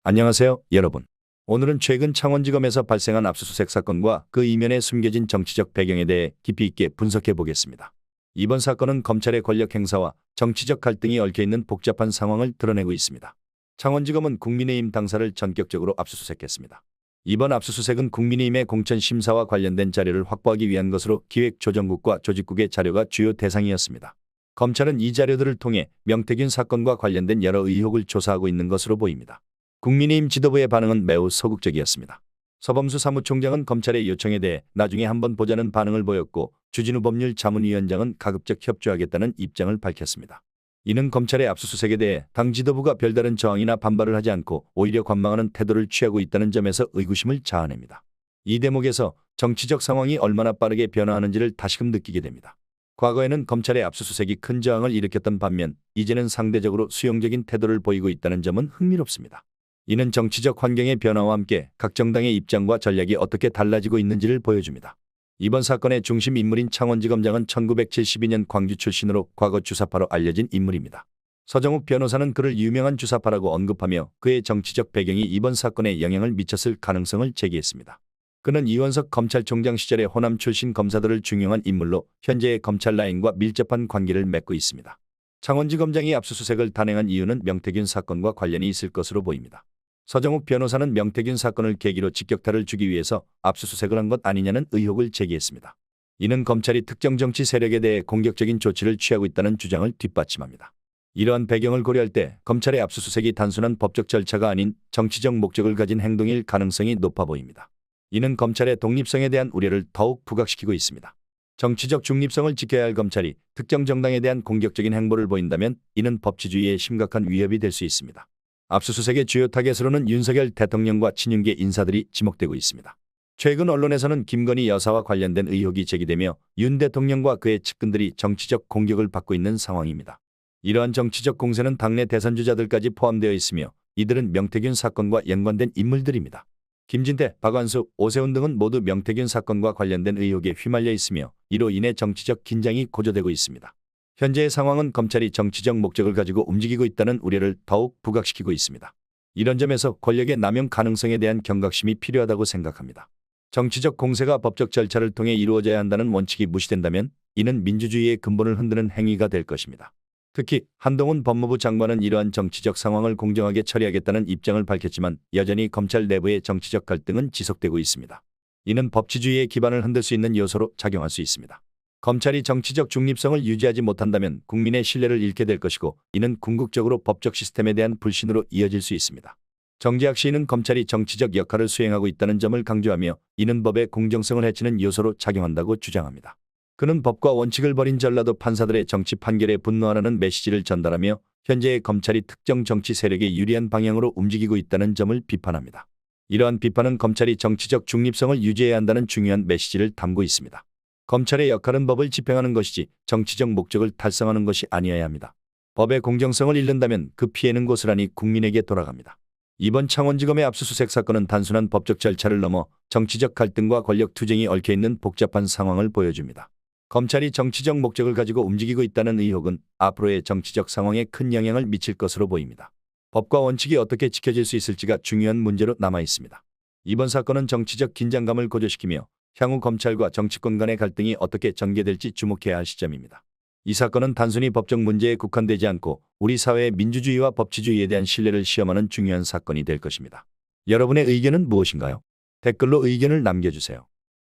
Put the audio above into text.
안녕하세요, 여러분. 오늘은 최근 창원지검에서 발생한 압수수색 사건과 그 이면에 숨겨진 정치적 배경에 대해 깊이 있게 분석해 보겠습니다. 이번 사건은 검찰의 권력 행사와 정치적 갈등이 얽혀있는 복잡한 상황을 드러내고 있습니다. 창원지검은 국민의힘 당사를 전격적으로 압수수색했습니다. 이번 압수수색은 국민의힘의 공천 심사와 관련된 자료를 확보하기 위한 것으로 기획조정국과 조직국의 자료가 주요 대상이었습니다. 검찰은 이 자료들을 통해 명태균 사건과 관련된 여러 의혹을 조사하고 있는 것으로 보입니다. 국민의힘 지도부의 반응은 매우 소극적이었습니다. 서범수 사무총장은 검찰의 요청에 대해 나중에 한번 보자는 반응을 보였고, 주진우 법률자문위원장은 가급적 협조하겠다는 입장을 밝혔습니다. 이는 검찰의 압수수색에 대해 당 지도부가 별다른 저항이나 반발을 하지 않고 오히려 관망하는 태도를 취하고 있다는 점에서 의구심을 자아냅니다. 이 대목에서 정치적 상황이 얼마나 빠르게 변화하는지를 다시금 느끼게 됩니다. 과거에는 검찰의 압수수색이 큰 저항을 일으켰던 반면 이제는 상대적으로 수용적인 태도를 보이고 있다는 점은 흥미롭습니다. 이는 정치적 환경의 변화와 함께 각 정당의 입장과 전략이 어떻게 달라지고 있는지를 보여줍니다. 이번 사건의 중심 인물인 창원지검장은 1972년 광주 출신으로 과거 주사파로 알려진 인물입니다. 서정욱 변호사는 그를 유명한 주사파라고 언급하며 그의 정치적 배경이 이번 사건에 영향을 미쳤을 가능성을 제기했습니다. 그는 이원석 검찰총장 시절의 호남 출신 검사들을 중용한 인물로 현재의 검찰 라인과 밀접한 관계를 맺고 있습니다. 창원지검장이 압수수색을 단행한 이유는 명태균 사건과 관련이 있을 것으로 보입니다. 서정욱 변호사는 명태균 사건을 계기로 직격탄을 주기 위해서 압수수색을 한 것 아니냐는 의혹을 제기했습니다. 이는 검찰이 특정 정치 세력에 대해 공격적인 조치를 취하고 있다는 주장을 뒷받침합니다. 이러한 배경을 고려할 때 검찰의 압수수색이 단순한 법적 절차가 아닌 정치적 목적을 가진 행동일 가능성이 높아 보입니다. 이는 검찰의 독립성에 대한 우려를 더욱 부각시키고 있습니다. 정치적 중립성을 지켜야 할 검찰이 특정 정당에 대한 공격적인 행보를 보인다면 이는 법치주의에 심각한 위협이 될 수 있습니다. 압수수색의 주요 타겟으로는 윤석열 대통령과 친윤계 인사들이 지목되고 있습니다. 최근 언론에서는 김건희 여사와 관련된 의혹이 제기되며 윤 대통령과 그의 측근들이 정치적 공격을 받고 있는 상황입니다. 이러한 정치적 공세는 당내 대선 주자들까지 포함되어 있으며 이들은 명태균 사건과 연관된 인물들입니다. 김진태, 박완수, 오세훈 등은 모두 명태균 사건과 관련된 의혹에 휘말려 있으며 이로 인해 정치적 긴장이 고조되고 있습니다. 현재의 상황은 검찰이 정치적 목적을 가지고 움직이고 있다는 우려를 더욱 부각시키고 있습니다. 이런 점에서 권력의 남용 가능성에 대한 경각심이 필요하다고 생각합니다. 정치적 공세가 법적 절차를 통해 이루어져야 한다는 원칙이 무시된다면 이는 민주주의의 근본을 흔드는 행위가 될 것입니다. 특히 한동훈 법무부 장관은 이러한 정치적 상황을 공정하게 처리하겠다는 입장을 밝혔지만 여전히 검찰 내부의 정치적 갈등은 지속되고 있습니다. 이는 법치주의의 기반을 흔들 수 있는 요소로 작용할 수 있습니다. 검찰이 정치적 중립성을 유지하지 못한다면 국민의 신뢰를 잃게 될 것이고 이는 궁극적으로 법적 시스템에 대한 불신으로 이어질 수 있습니다. 정재학 시인은 검찰이 정치적 역할을 수행하고 있다는 점을 강조하며 이는 법의 공정성을 해치는 요소로 작용한다고 주장합니다. 그는 법과 원칙을 버린 전라도 판사들의 정치 판결에 분노하라는 메시지를 전달하며 현재의 검찰이 특정 정치 세력에 유리한 방향으로 움직이고 있다는 점을 비판합니다. 이러한 비판은 검찰이 정치적 중립성을 유지해야 한다는 중요한 메시지를 담고 있습니다. 검찰의 역할은 법을 집행하는 것이지 정치적 목적을 달성하는 것이 아니어야 합니다. 법의 공정성을 잃는다면 그 피해는 고스란히 국민에게 돌아갑니다. 이번 창원지검의 압수수색 사건은 단순한 법적 절차를 넘어 정치적 갈등과 권력 투쟁이 얽혀있는 복잡한 상황을 보여줍니다. 검찰이 정치적 목적을 가지고 움직이고 있다는 의혹은 앞으로의 정치적 상황에 큰 영향을 미칠 것으로 보입니다. 법과 원칙이 어떻게 지켜질 수 있을지가 중요한 문제로 남아 있습니다. 이번 사건은 정치적 긴장감을 고조시키며 향후 검찰과 정치권 간의 갈등이 어떻게 전개될지 주목해야 할 시점입니다. 이 사건은 단순히 법적 문제에 국한되지 않고 우리 사회의 민주주의와 법치주의에 대한 신뢰를 시험하는 중요한 사건이 될 것입니다. 여러분의 의견은 무엇인가요? 댓글로 의견을 남겨주세요.